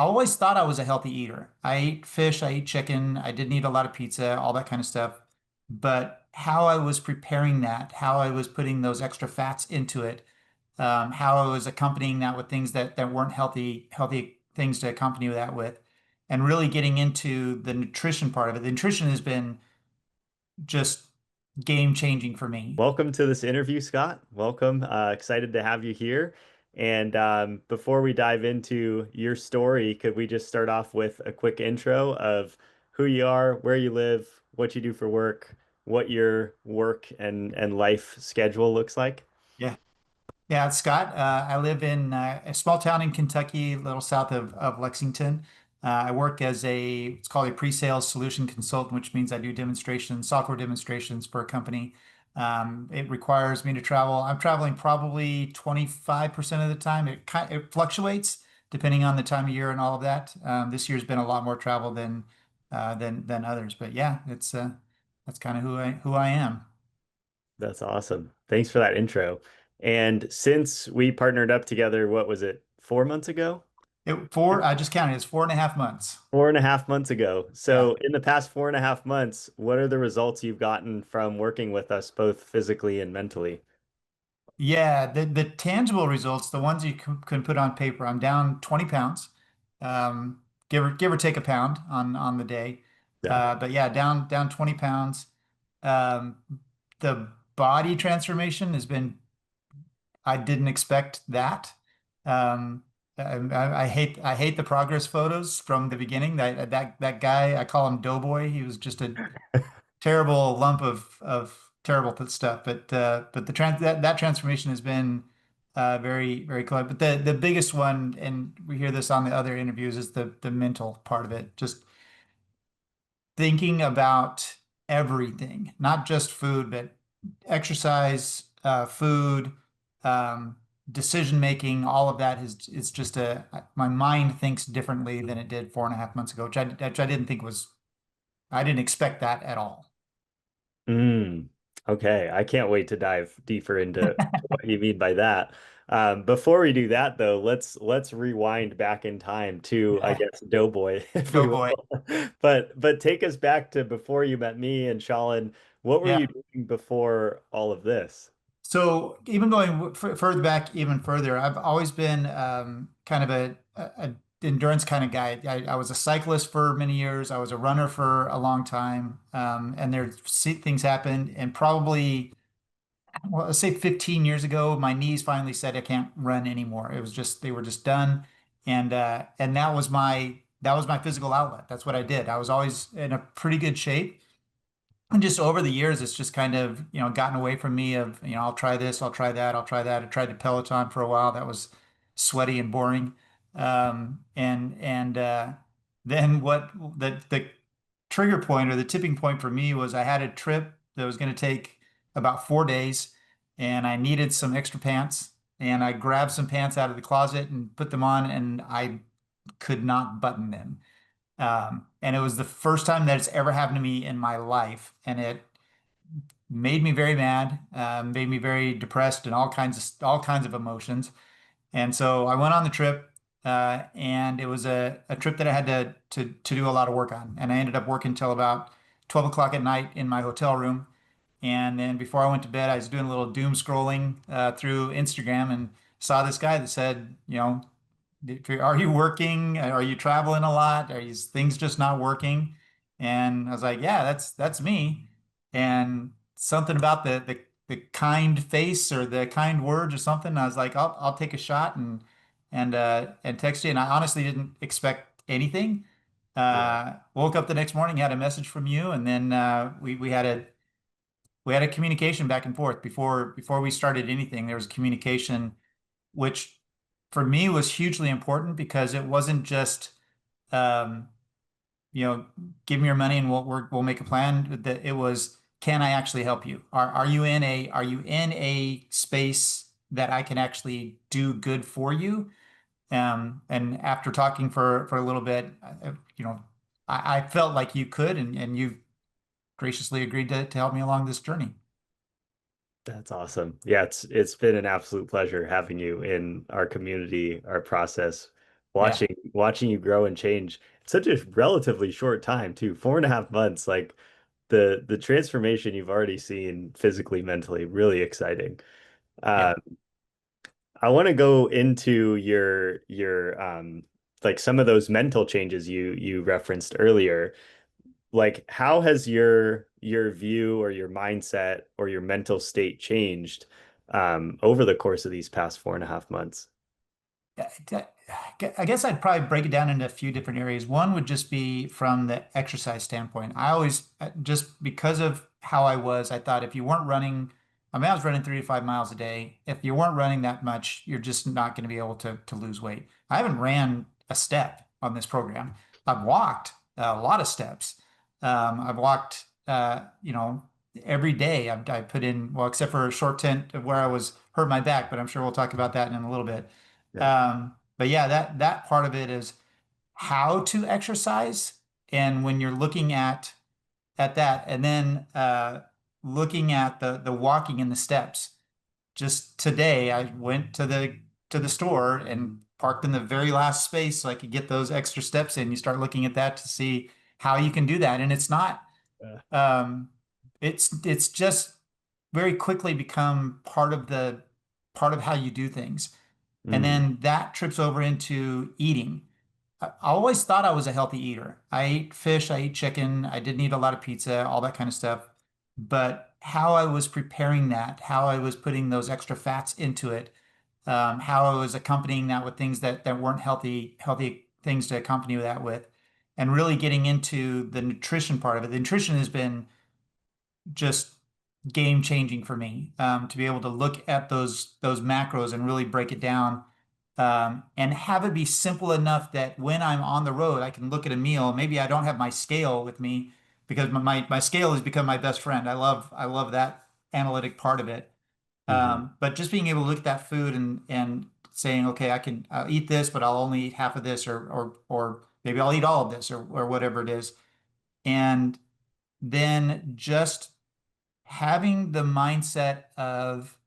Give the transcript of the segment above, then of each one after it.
always thought I was a healthy eater. I ate fish, I ate chicken, I didn't eat a lot of pizza, all that kind of stuff. But how I was preparing that, how I was putting those extra fats into it, how I was accompanying that with things that weren't healthy things to accompany that with, and really getting into the nutrition part of it. The nutrition has been just game changing for me. Welcome to this interview, Scott. Welcome. Excited to have you here. And before we dive into your story, could we just start off with a quick intro of who you are, where you live, what you do for work, what your work and life schedule looks like? Yeah. Yeah, it's Scott. I live in a small town in Kentucky, a little south of Lexington. I work as it's called a pre-sales solution consultant, which means I do demonstrations, software demonstrations for a company. It requires me to travel. I'm traveling probably 25% of the time. It fluctuates depending on the time of year and all of that. This year's been a lot more travel than others, but yeah, that's kind of who I am. That's awesome. Thanks for that intro. And since we partnered up together, what was it, 4 months ago? I just counted. It's 4.5 months. 4.5 months ago. Yeah. So, in the past 4.5 months, what are the results you've gotten from working with us, both physically and mentally? Yeah, the tangible results, the ones you can put on paper, I'm down 20 pounds, give or take a pound on the day. Yeah. But yeah, down 20 pounds. Um, the body transformation has been, I didn't expect that. Um, I hate the progress photos from the beginning. That guy, I call him Doughboy. He was just a terrible lump of terrible stuff. But that transformation has been very cool. But the biggest one, and we hear this on the other interviews, is the mental part of it. Just thinking about everything, not just food, but exercise, food, um, decision making. All of that is just my mind thinks differently than it did 4.5 months ago, which I didn't think was I didn't expect that at all. Mm, okay. I can't wait to dive deeper into what you mean by that. Before we do that, though, let's rewind back in time to, I Yeah. guess, Doughboy, if we Doughboy. will. But take us back to before you met me and Shalin. What were Yeah. you doing before all of this? So even going further back, even further, I've always been kind of a endurance kind of guy. I was a cyclist for many years. I was a runner for a long time. And things happened, and probably, well, let's say 15 years ago, my knees finally said I can't run anymore. It was just they were just done, and that was my physical outlet. That's what I did. I was always in a pretty good shape. And just over the years, it's just kind of, gotten away from me of, I'll try this, I'll try that, I'll try that. I tried the Peloton for a while. That was sweaty and boring. And then the trigger point or the tipping point for me was I had a trip that was going to take about 4 days, and I needed some extra pants. And I grabbed some pants out of the closet and put them on, and I could not button them. And it was the first time that it's ever happened to me in my life. And it made me very mad, made me very depressed and all kinds of emotions. And so I went on the trip, and it was a trip that I had to do a lot of work on. And I ended up working till about 12 o'clock at night in my hotel room. And then before I went to bed, I was doing a little doom scrolling through Instagram and saw this guy that said, are you working? Are you traveling a lot? Are things just not working? And I was like, yeah, that's me. And something about the kind face or the kind words or something. I was like, I'll take a shot and text you. And I honestly didn't expect anything. Yeah. Woke up the next morning, had a message from you, and then we had a communication back and forth before we started anything. There was communication, which for me was hugely important because it wasn't just um, you know, give me your money and we'll make a plan. That it was, can I actually help you? Are you in a space that I can actually do good for you? And after talking for a little bit, I felt like you could, and you've graciously agreed to help me along this journey. That's awesome. Yeah, it's been an absolute pleasure having you in our community, our process. Yeah, watching you grow and change in such a relatively short time too, 4.5 months. Like the transformation you've already seen physically, mentally, really exciting. yeah. Uh, I want to go into your like some of those mental changes you referenced earlier. Like how has your view or your mindset or your mental state changed over the course of these past 4.5 months? I guess I'd probably break it down into a few different areas. One would just be from the exercise standpoint. I always, just because of how I was, I thought if you weren't running, I mean, I was running 3 to 5 miles a day. If you weren't running that much, you're just not going to be able to lose weight. I haven't ran a step on this program. I've walked a lot of steps. I've walked, every day. I put in, well, except for a short tent of where I was hurt my back, but I'm sure we'll talk about that in a little bit. Yeah. But yeah, that part of it is how to exercise. And when you're looking at that, and then looking at the walking and the steps. Just today, I went to the store and parked in the very last space so I could get those extra steps in. You start looking at that to see how you can do that, and it's not. Uh, Um, it's just very quickly become part of how you do things. And mm, then that trips over into eating. I always thought I was a healthy eater. I ate fish, I ate chicken, I didn't eat a lot of pizza, all that kind of stuff. But how I was preparing that, how I was putting those extra fats into it, how I was accompanying that with things that weren't healthy things to accompany that with, and really getting into the nutrition part of it. The nutrition has been just game changing for me, to be able to look at those macros and really break it down, and have it be simple enough that when I'm on the road, I can look at a meal. Maybe I don't have my scale with me because my scale has become my best friend. I love that analytic part of it. mhm. But just being able to look at that food and saying, okay, I'll eat this, but I'll only eat half of this, or maybe I'll eat all of this, or whatever it is. And then just having the mindset of,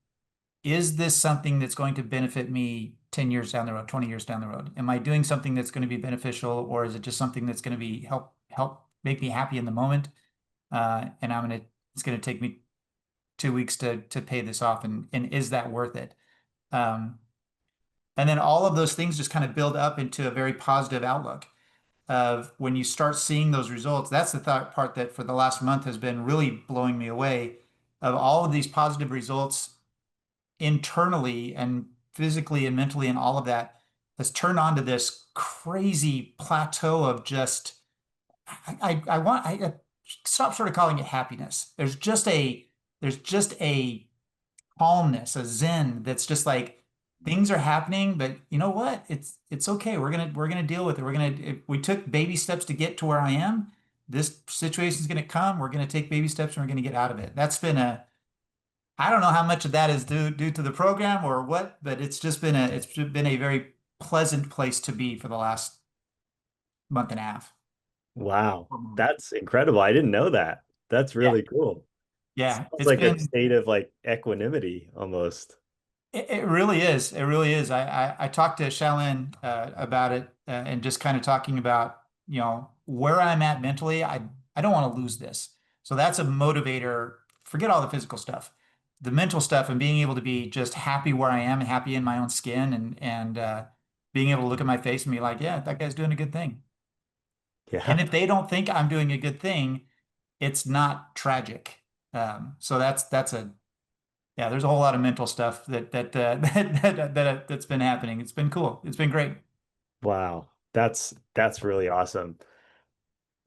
is this something that's going to benefit me 10 years down the road, 20 years down the road? Am I doing something that's going to be beneficial, or is it just something that's going to be help make me happy in the moment? And it's going to take me 2 weeks to pay this off, and is that worth it? Um, and then all of those things just kind of build up into a very positive outlook of when you start seeing those results. That's the thought part that for the last month has been really blowing me away, of all of these positive results internally and physically and mentally, and all of that has turned on to this crazy plateau of just, I stop sort of calling it happiness. There's just a calmness, a zen that's just like, things are happening, but you know what? It's okay. We're gonna deal with it. If we took baby steps to get to where I am, this situation is gonna come. We're gonna take baby steps and we're gonna get out of it. I don't know how much of that is due to the program or what, but it's been a very pleasant place to be for the last month and a half. Wow, that's incredible. I didn't know that. That's Yeah, really cool. yeah. Sounds It's like a been state of like equanimity almost. it really is. It really is. I talked to Shaolin about it, and just kind of talking about, where I'm at mentally. I don't want to lose this. So that's a motivator. Forget all the physical stuff, the mental stuff, and being able to be just happy where I am and happy in my own skin, and being able to look at my face and be like, yeah, that guy's doing a good thing. Yeah. And if they don't think I'm doing a good thing, it's not tragic. So that's a yeah, there's a whole lot of mental stuff that's been happening. It's been cool. It's been great. Wow. That's really awesome.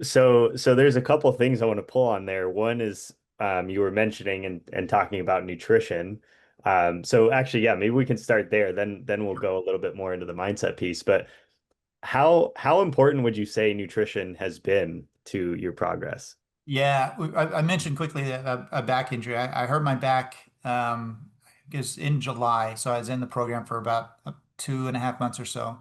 So there's a couple things I want to pull on there. One is you were mentioning and talking about nutrition. So actually, yeah, maybe we can start there. Then we'll go a little bit more into the mindset piece. But how important would you say nutrition has been to your progress? Yeah, I mentioned quickly a back injury. I hurt my back, I guess in July, so I was in the program for about 2.5 months or so.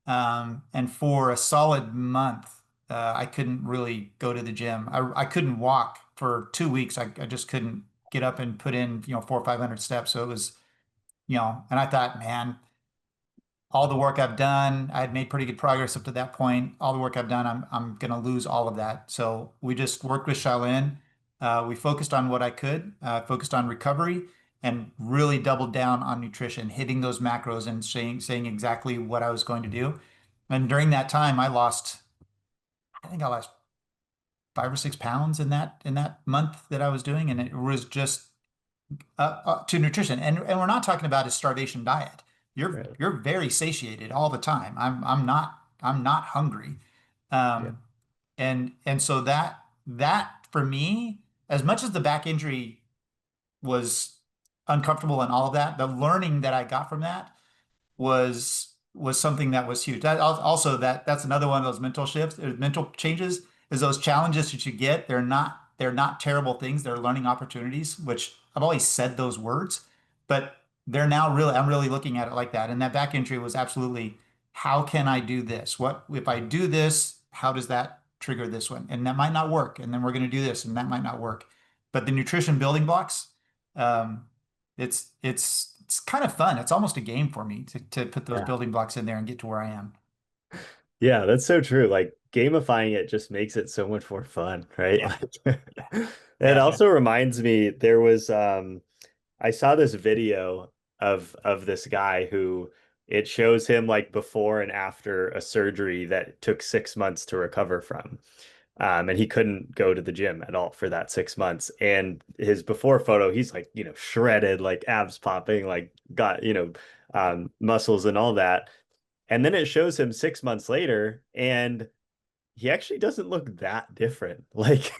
And for a solid month, I couldn't really go to the gym. I couldn't walk for 2 weeks. I just couldn't get up and put in, 400 or 500 steps. So it was, and I thought, man, all the work I've done, I had made pretty good progress up to that point. All the work I've done, I'm gonna lose all of that. So we just worked with Shaolin. We focused on what I could, focused on recovery, and really doubled down on nutrition, hitting those macros and saying exactly what I was going to do. And during that time, I think I lost 5 or 6 pounds in that month that I was doing, and it was just to nutrition. And we're not talking about a starvation diet. Right. You're very satiated all the time. I'm not hungry. Yeah. Um, and so that for me, as much as the back injury was uncomfortable and all of that, the learning that I got from that was something that was huge. Also that's another one of those mental shifts, mental changes, is those challenges that you get. They're not terrible things. They're learning opportunities, which I've always said those words, but they're now really I'm really looking at it like that. And that back injury was absolutely, how can I do this? What if I do this? How does that trigger this one? And that might not work. And then we're going to do this, and that might not work. But the nutrition building blocks, um, it's kind of fun. It's almost a game for me to put those Yeah. building blocks in there and get to where I am. Yeah, that's so true. Like gamifying it just makes it so much more fun, right? Yeah, Like, it yeah, also reminds me there was I saw this video of this guy who it shows him like before and after a surgery that took 6 months to recover from. And he couldn't go to the gym at all for that 6 months. And his before photo, he's like, shredded, like abs popping, like got, muscles and all that. And then it shows him 6 months later, and he actually doesn't look that different. Like,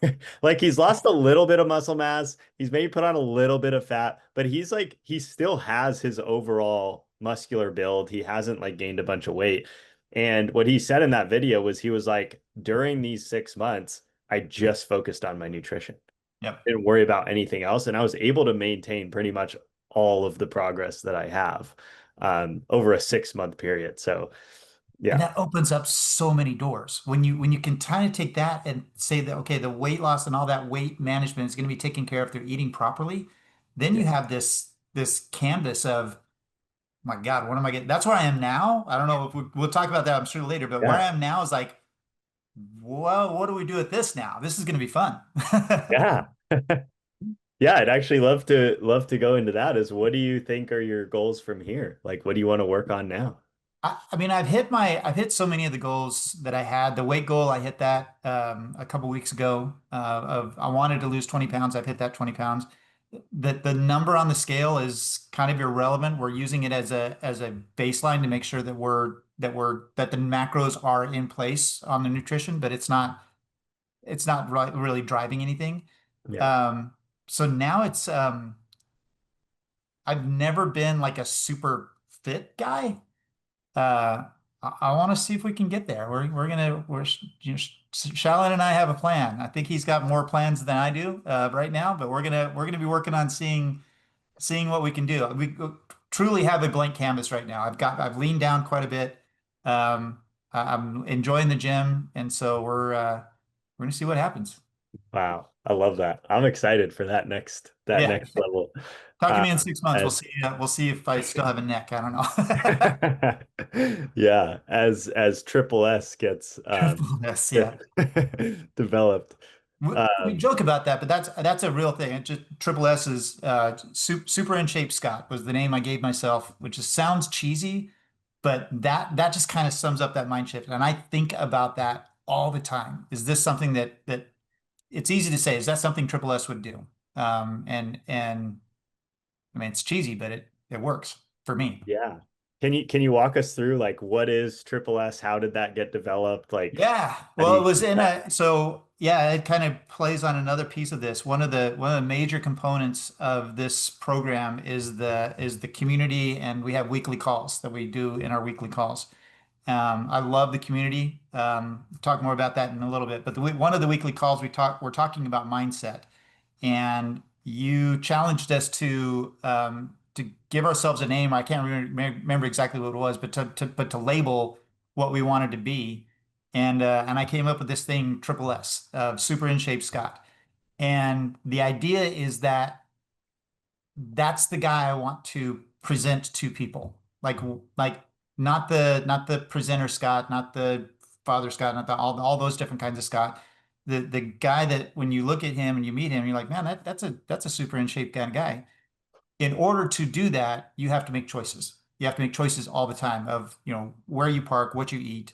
like he's lost a little bit of muscle mass. He's maybe put on a little bit of fat, but he's like, he still has his overall muscular build. He hasn't like gained a bunch of weight. And what he said in that video was he was like, during these 6 months, I just focused on my nutrition. yep. Didn't worry about anything else. And I was able to maintain pretty much all of the progress that I have over a 6 month period. So And yeah, that opens up so many doors when you can kind of take that and say that, okay, the weight loss and all that weight management is going to be taken care of through eating properly. Then yeah, you have this canvas of, my God, what am I getting? That's where I am now. I don't know if we'll talk about that, I'm sure, later, but where yeah, I am now is like, well, what do we do with this now? This is going to be fun. yeah. Yeah, I'd actually love to go into that. Is what do you think are your goals from here? Like, what do you want to work on now? I mean, I've hit so many of the goals that I had. The weight goal, I hit that a couple weeks ago. Of I wanted to lose 20 pounds. I've hit that 20 pounds. The number on the scale is kind of irrelevant. We're using it as a baseline to make sure that the macros are in place on the nutrition, but it's not really driving anything. Yeah, Um, so now I've never been like a super fit guy. I want to see if we can get there. Shalin and I have a plan. I think he's got more plans than I do right now, but we're gonna be working on seeing what we can do. We truly have a blank canvas right now. I've leaned down quite a bit. I'm enjoying the gym, and so we're gonna see what happens. wow, I love that. I'm excited for that Yeah, next level. talk to Uh, me in 6 months. We'll as see. We'll see if I still have a neck. I don't know. yeah, as Triple S gets Triple S, yeah. developed. We Um, joke about that, but that's a real thing. It just Triple S is super in shape Scott was the name I gave myself, which just sounds cheesy, but that just kind of sums up that mind shift. And I think about that all the time. Is this something that it's easy to say? Is that something Triple S would do? And I mean, it's cheesy, but it works for me. yeah. Can you walk us through like what is Triple S? How did that get developed? Like, Yeah. how do Well, you it was keep in that? a so yeah, it kind of plays on another piece of this. One of the major components of this program is the community, and we have weekly calls that we do in our weekly calls. I love the community. Talk more about that in a little bit. But one of the weekly calls we're talking about mindset, and you challenged us to give ourselves a name. I can't remember exactly what it was, but to label what we wanted to be, and I came up with this thing, Triple S, Super in Shape Scott. And the idea is that that's the guy I want to present to people. Like not the presenter Scott, not the father Scott, not the all those different kinds of Scott. The guy that when you look at him and you meet him, you're like, man, that's a super in shape kind of guy. In order to do that, you have to make choices. You have to make choices all the time of, where you park, what you eat,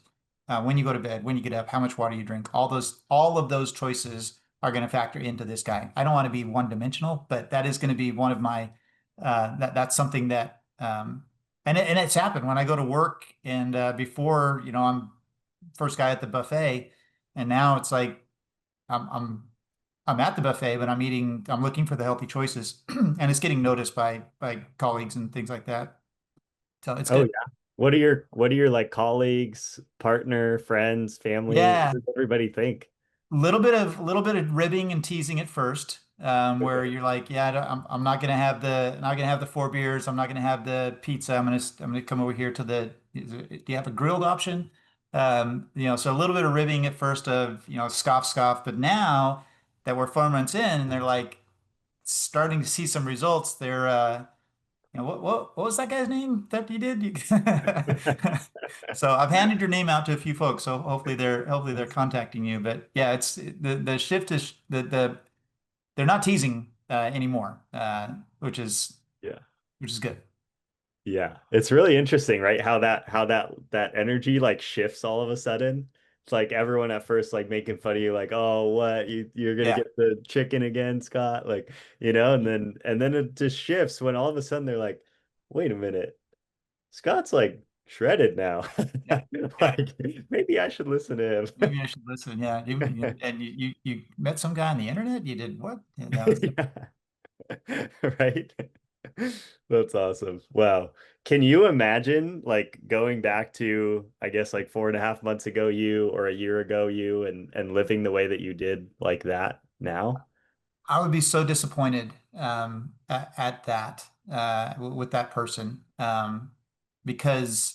when you go to bed, when you get up, how much water you drink. All of those choices are going to factor into this guy. I don't want to be one dimensional, but that is going to be one of my that's something that and it's happened when I go to work and before, I'm first guy at the buffet, and now it's like I'm I'm I'm at the buffet, but I'm looking for the healthy choices, and it's getting noticed by colleagues and things like that. So it's Oh good. yeah. What are your like colleagues, partner, friends, family? What Yeah, does everybody think? little bit of ribbing and teasing at first, where Okay. you're like, yeah, I'm not gonna have the four beers. I'm not gonna have the pizza. I'm gonna come over here to do you have a grilled option? So a little bit of ribbing at first of, scoff, scoff, but now that we're 4 months in and they're like starting to see some results, they're what was that guy's name that you did? So I've handed your name out to a few folks, so hopefully they're contacting you. But yeah, it's the shift is they're not teasing anymore, Yeah. which is good. Yeah. It's really interesting, right? How that energy like shifts all of a sudden. It's like everyone at first like making fun of you, like, oh, what? You're gonna Yeah, get the chicken again, Scott? Like, and then it just shifts when all of a sudden they're like, wait a minute, Scott's like shredded now. yeah, yeah. Like maybe I should listen to Maybe I should listen. Yeah, him. and you met some guy on the internet. You did what? Yeah, that was good. Yeah. Right? That's awesome. Wow. Can you imagine like going back to, I guess, like 4.5 months ago you or a year ago you and living the way that you did like that now? I would be so disappointed at that with that person, because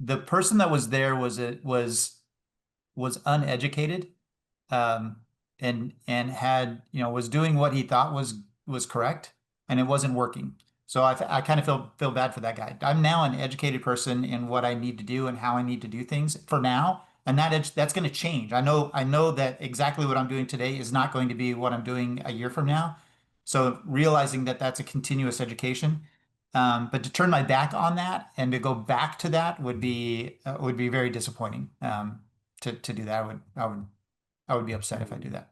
the person that was there was uneducated, and had was doing what he thought was correct, and it wasn't working. So I kind of feel bad for that guy. I'm now an educated person in what I need to do and how I need to do things for now, and that's going to change. I know that exactly what I'm doing today is not going to be what I'm doing a year from now. So realizing that that's a continuous education. But to turn my back on that and to go back to that would be very disappointing. To do that, I would be upset if I do that.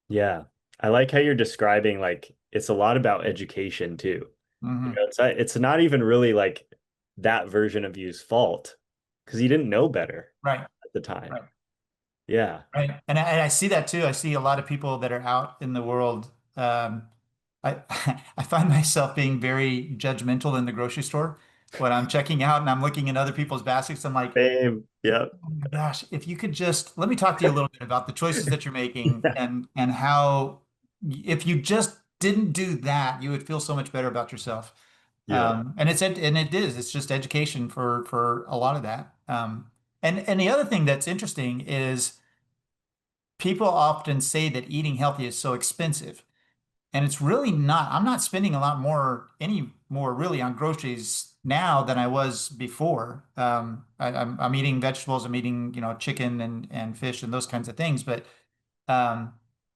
Yeah. I like how you're describing like it's a lot about education too. Hmm. It's not even really like that version of you's fault because you didn't know better Right, at the time. right, Yeah. right. And I see that too. I see a lot of people that are out in the world. I I find myself being very judgmental in the grocery store when I'm checking out and I'm looking at other people's baskets. I'm like, Same. Yep. oh my gosh, if you could just let me talk to you a little bit about the choices that you're making, Yeah. and how if you just didn't do that, you would feel so much better about yourself. Yep. And it is. It's just education for a lot of that. And the other thing that's interesting is people often say that eating healthy is so expensive. And it's really not. I'm not spending a lot more, any more really on groceries now than I was before. I'm eating vegetables, I'm eating, chicken and fish and those kinds of things, but um,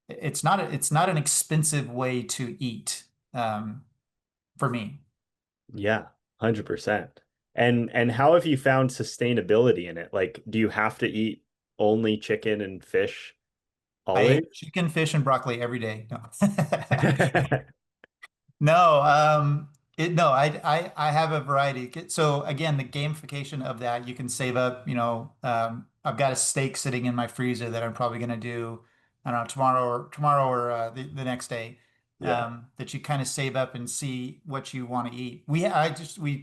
it's not an expensive way to eat, for me. Yeah, 100%. And how have you found sustainability in it? Like, do you have to eat only chicken and fish I always? ate chicken, fish, and broccoli every day. No. No, no, I have a variety. So again, the gamification of that, you can save up, I've got a steak sitting in my freezer that I'm probably going to do, I don't know, tomorrow or the next day, Yeah. that you kind of save up and see what you want to eat. We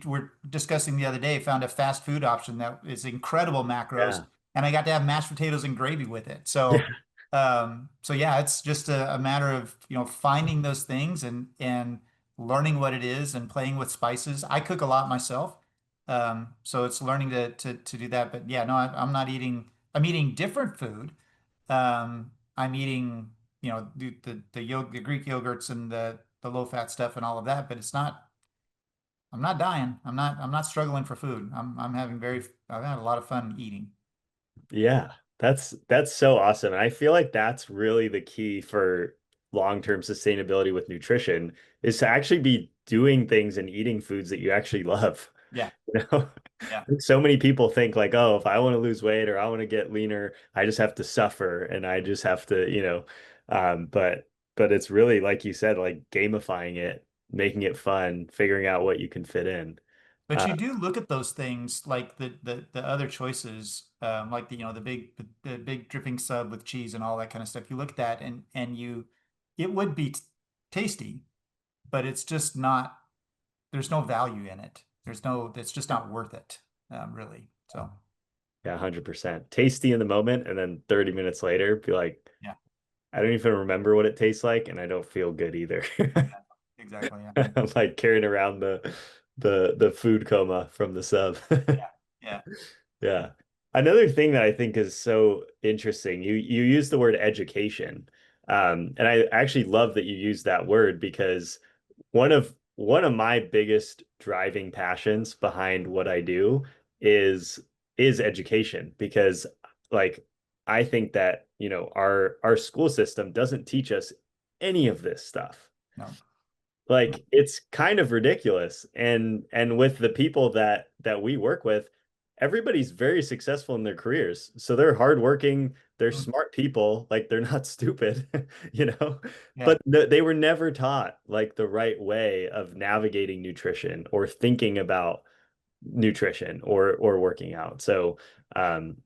were discussing the other day, found a fast food option that is incredible macros, Yeah. and I got to have mashed potatoes and gravy with it. So yeah, it's just a matter of, finding those things and learning what it is and playing with spices. I cook a lot myself. So it's learning to do that. But yeah, no, I'm not eating, I'm eating different food. I'm eating, the Greek yogurts and the low fat stuff and all of that, but it's not, I'm not dying. I'm not struggling for food. I've had a lot of fun eating. Yeah, that's so awesome. And I feel like that's really the key for long-term sustainability with nutrition is to actually be doing things and eating foods that you actually love. Yeah. You know, Yeah. so many people think like, oh, if I want to lose weight or I want to get leaner, I just have to suffer and I just have to, but it's really like you said, like gamifying it, making it fun, figuring out what you can fit in. But Uh, you do look at those things like the other choices, like the big dripping sub with cheese and all that kind of stuff. You look at that and it would be tasty, but it's just not. There's no value in it. It's just not worth it, really. So yeah, 100%. Tasty in the moment, and then 30 minutes later, be like, yeah, I don't even remember what it tastes like, and I don't feel good either. exactly. Yeah, I'm like carrying around the food coma from the sub. yeah, yeah. Yeah. Another thing that I think is so interesting, you use the word education. And I actually love that you use that word because one of my biggest driving passions behind what I do is is education because like I think that, our school system doesn't teach us any of this stuff. No, no, Like it's kind of ridiculous. And with the people that we work with, everybody's very successful in their careers. So they're hardworking, they're mm, smart people, like they're not stupid, you know? yeah, But they were never taught like the right way of navigating nutrition or thinking about nutrition or working out. So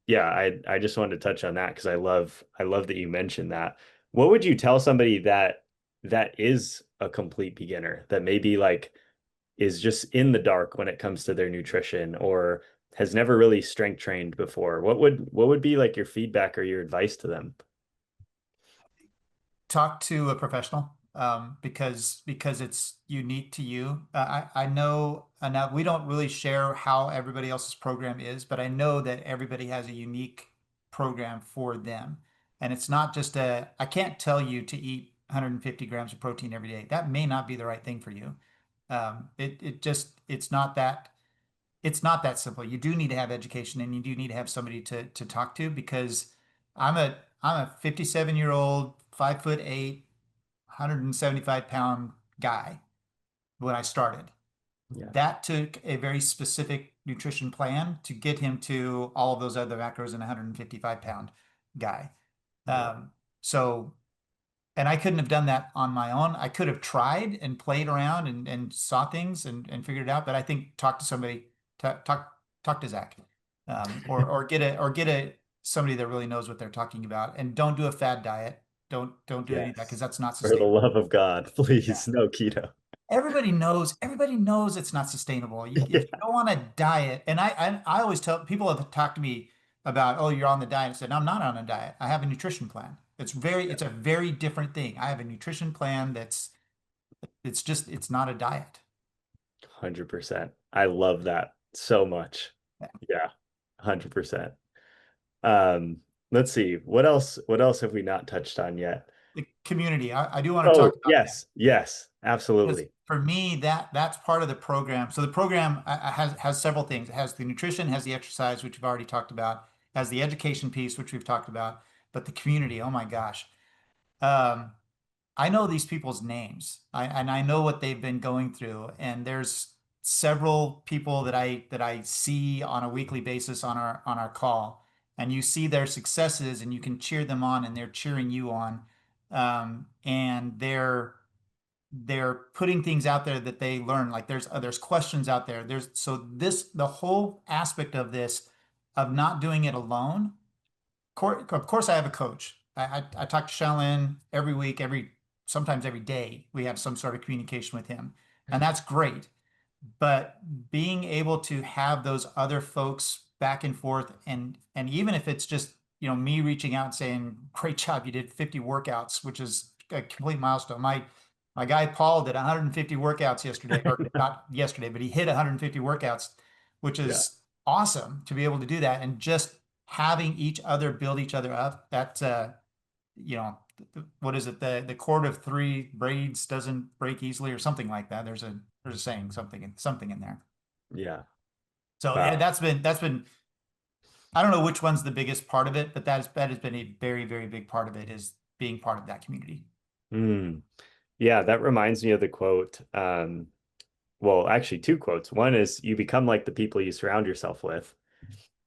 yeah, I just wanted to touch on that because I love that you mentioned that. What would you tell somebody that is a complete beginner that maybe like is just in the dark when it comes to their nutrition or has never really strength trained before? What would be like your feedback or your advice to them? talk to a professional because it's unique to you. I know now we don't really share how everybody else's program is, but I know that everybody has a unique program for them. And it's not just I can't tell you to eat 150 grams of protein every day. That may not be the right thing for you. It's not that simple. You do need to have education and you do need to have somebody to talk to because I'm a 57-year-old, 5'8", 175-pound guy when I started. Yeah. That took a very specific nutrition plan to get him to all of those other macros in a 155-pound guy. Yeah. Um, so and I couldn't have done that on my own. I could have tried and played around and saw things and figured it out, but I think talk to somebody, talk to Zach, or get a somebody that really knows what they're talking about, and don't do a fad diet. Don't do any of that because Yes. that's not For the sustainable. love of God, Yeah. please, no keto. Everybody knows it's not sustainable. If you Yeah. go on a diet, and I always tell people have talked to me about, oh, you're on the diet. I said, I'm not on a diet. I have a nutrition plan. It's a very different thing. I have a nutrition plan it's not a diet. 100%. I love that so much. Yeah. Yeah, 100%. Um, let's see. What else have we not touched on yet? The community. I do want to talk Oh, about that yes. Yes, because absolutely. for me that's part of the program. So the program has several things. It has the nutrition, has the exercise, which we've already talked about, has the education piece, which we've talked about, but the community, oh my gosh. Um, I know these people's names. And I know what they've been going through. And there's several people that I see on a weekly basis on our call. And you see their successes and you can cheer them on and they're cheering you on. And they're putting things out there that they learn. Like there's questions out there. The whole aspect of this of not doing it alone of course, I have a coach. I talk to Shallon every week, sometimes every day. We have some sort of communication with him, and that's great. But being able to have those other folks back and forth, and even if it's just me reaching out and saying, "Great job, you did 50 workouts," which is a complete milestone. My guy Paul did 150 workouts yesterday, or not yesterday, but he hit 150 workouts, which Yeah. is awesome to be able to do that, and just having each other build each other up. That what is it? The cord of three braids doesn't break easily, or something like that. There's a They're just saying something in there. Yeah. So yeah, Wow. that's been I don't know which one's the biggest part of it, but that has been a very, very big part of it is being part of that community. Mm. Yeah, that reminds me of the quote. Well, actually, two quotes. One is you become like the people you surround yourself with,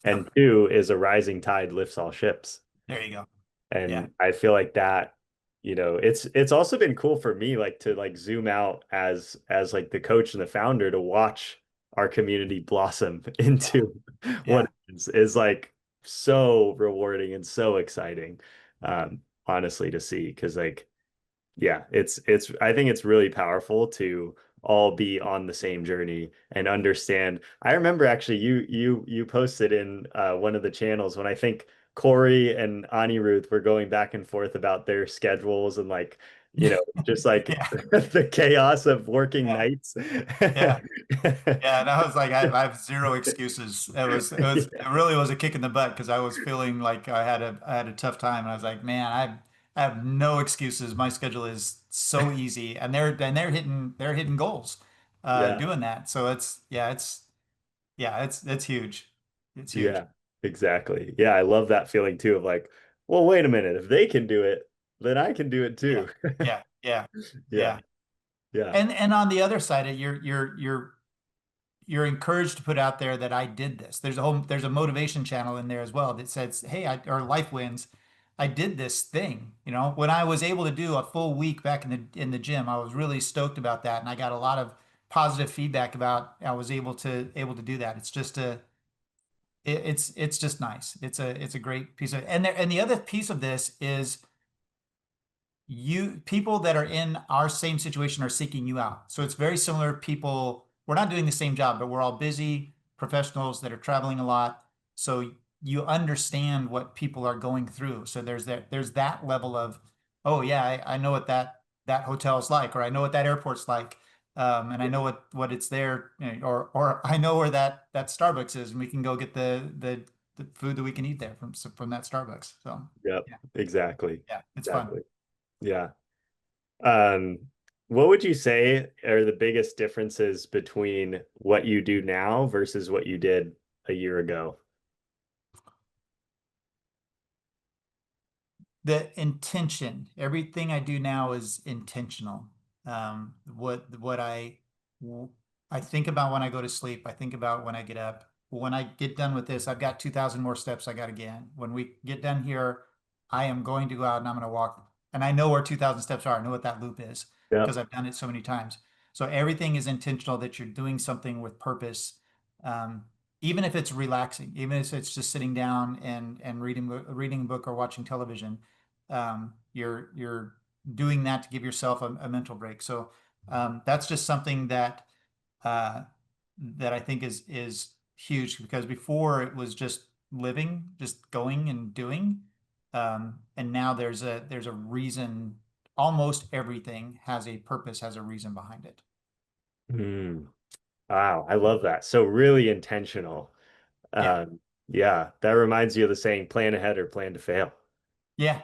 and Yep. two is a rising tide lifts all ships. There you go. Yeah. And I feel like that, it's also been cool for me like to like zoom out as like the coach and the founder to watch our community blossom Yeah. into what Yeah. is like so rewarding and so exciting, honestly, to see. Because like yeah, it's I think it's really powerful to all be on the same journey and understand. I remember actually you posted in one of the channels when I think Corey and Anirudh were going back and forth about their schedules and like, just like Yeah. the chaos of working Yeah. nights. Yeah. Yeah, and I was like, I have zero excuses. It really was a kick in the butt because I was feeling like I had a tough time, and I was like, man, I have no excuses. My schedule is so easy, and they're hitting goals, Yeah. doing that. So it's huge. It's huge. Yeah, exactly. Yeah, I love that feeling too of like, well, wait a minute, if they can do it, then I can do it Yeah, too. yeah, yeah, Yeah, yeah. yeah, And on the other side, you're encouraged to put out there that I did this. There's a motivation channel in there as well that says, "Hey, or Life Wins, I did this thing." When I was able to do a full week back in the gym, I was really stoked about that, and I got a lot of positive feedback about I was able to do that. It's just nice. It's a great piece of, and the other piece of this is people that are in our same situation are seeking you out. So it's very similar. We're not doing the same job, but we're all busy professionals that are traveling a lot. So you understand what people are going through. So there's that level of, oh yeah, I know what that hotel is like, or I know what that airport's like. And I know what it's there, or I know where that Starbucks is, and we can go get the food that we can eat there from that Starbucks. So yep, yeah, exactly, yeah, it's fun. exactly. Yeah. Um, what would you say are the biggest differences between what you do now versus what you did a year ago? The intention, everything I do now is intentional. What I think about when I go to sleep, I think about when I get up. When I get done with this, I've got 2,000 more steps I got to get in. When we get done here, I am going to go out and I'm going to walk. And I know where 2,000 steps are. I know what that loop is because Yep. I've done it so many times. So everything is intentional that you're doing something with purpose. Um, Even if it's relaxing, even if it's just sitting down and reading a book or watching television, you're doing that to give yourself a mental break. So that's just something uh, that I think is huge because before it was just living, just going and doing, and now there's a reason. Almost everything has a purpose, has a reason behind it. Mm, wow, I love that. So really intentional. Yeah, Yeah, that reminds you of the saying, plan ahead or plan to fail. yeah,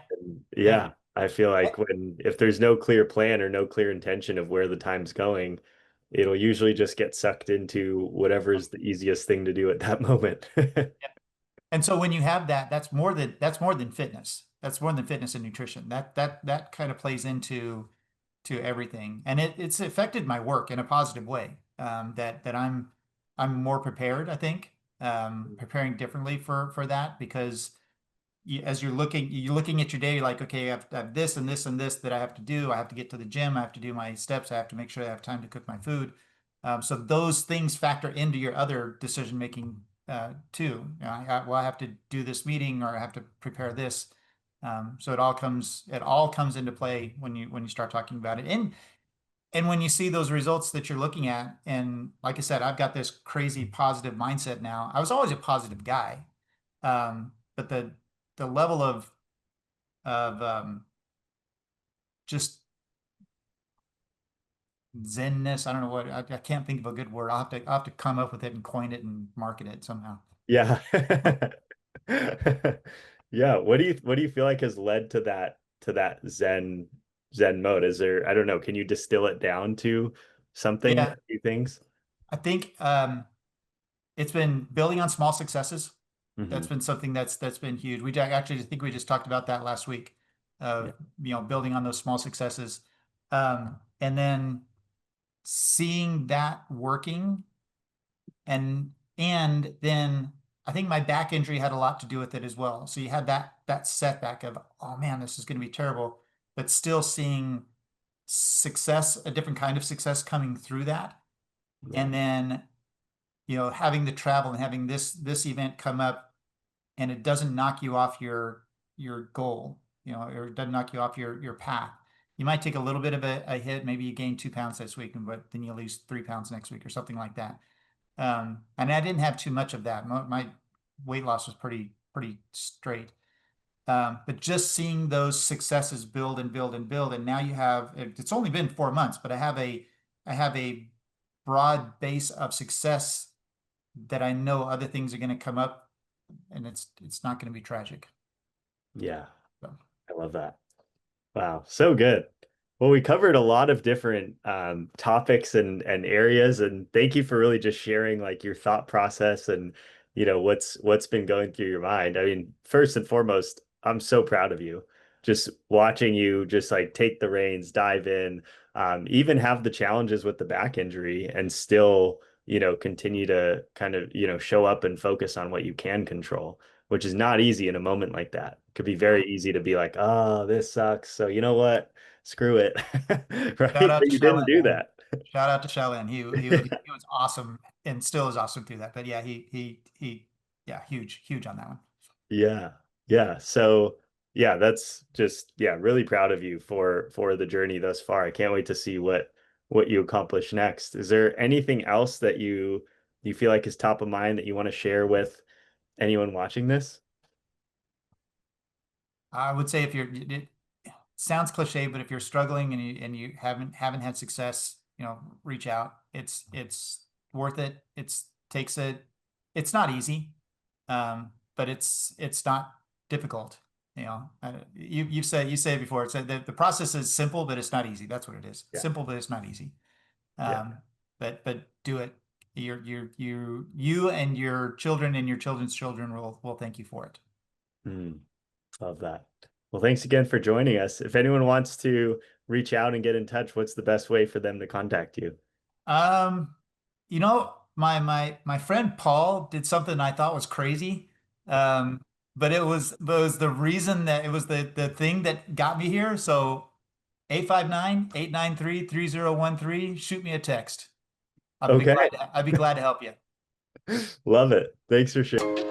yeah. Yeah, I feel like when if there's no clear plan or no clear intention of where the time's going, it'll usually just get sucked into whatever's the easiest thing to do at that moment. And so when you have that, that's more than fitness. That's more than fitness and nutrition. That kind of plays into to everything, and it's affected my work in a positive way. That I'm more prepared. I think preparing differently for that because as you're looking at your day, you're like, okay, I have this and this and this that I have to do. I have to get to the gym. I have to do my steps. I have to make sure I have time to cook my food. So those things factor into your other decision making too. Well, I have to do this meeting or I have to prepare this. So it all comes into play when you start talking about it. And when you see those results that you're looking at, and like I said, I've got this crazy positive mindset now. I was always a positive guy, but the level of just zenness, I don't know I can't think of a good word. I'll have to come up with it and coin it and market it somehow. Yeah. Yeah, what do you feel like has led to that Zen mode? Is there, I don't know, can you distill it down to something, Yeah, a few things? I think it's been building on small successes. That's Hmm. been something that's been huge. Actually, I think we just talked about that last week Yeah. of, building on those small successes. And then seeing that working, and then I think my back injury had a lot to do with it as well. So you had that setback of, oh man, this is going to be terrible, but still seeing success, a different kind of success coming through that. Yeah. And then, having the travel and having this event come up, and it doesn't knock you off your goal, or it doesn't knock you off your path. You might take a little bit of a hit. Maybe you gain 2 pounds this week, but then you lose 3 pounds next week or something like that. And I didn't have too much of that. My weight loss was pretty straight. But just seeing those successes build and build and build, and now it's only been 4 months, but I have a broad base of success that I know other things are going to come up, and it's not going to be tragic. Yeah. So, I love that. Wow, so good. Well, we covered a lot of different topics and areas, and thank you for really just sharing like your thought process and what's been going through your mind. I mean, first and foremost, I'm so proud of you. Just watching you just like take the reins, dive in, even have the challenges with the back injury, and still continue to kind of show up and focus on what you can control, which is not easy in a moment like that. It could be very easy to be like, oh, this sucks. So you know what? Screw it. shout Right? out But to you didn't Shaolin, do man. that. Shout out to Shaolin. He was awesome and still is awesome through that. But yeah, he yeah, huge on that one. Yeah. Yeah. So yeah, that's just really proud of you for the journey thus far. I can't wait to see what you accomplish next. Is there anything else that you feel like is top of mind that you want to share with anyone watching this? I would say, if it sounds cliche, but if you're struggling and you haven't had success, reach out. It's worth it. It's not easy, but it's not difficult. You say it before. It's the process is simple, but it's not easy. That's what it is. Yeah. Simple, but it's not easy. Yeah. Um, but do it. You and your children and your children's children will thank you for it. Mm, love that. Well, thanks again for joining us. If anyone wants to reach out and get in touch, what's the best way for them to contact you? Um, my friend Paul did something I thought was crazy. But it was the reason, that it was the thing that got me here. So 859-893-3013. Shoot me a text. Okay. I'd be glad to help you. Love it. Thanks for sharing.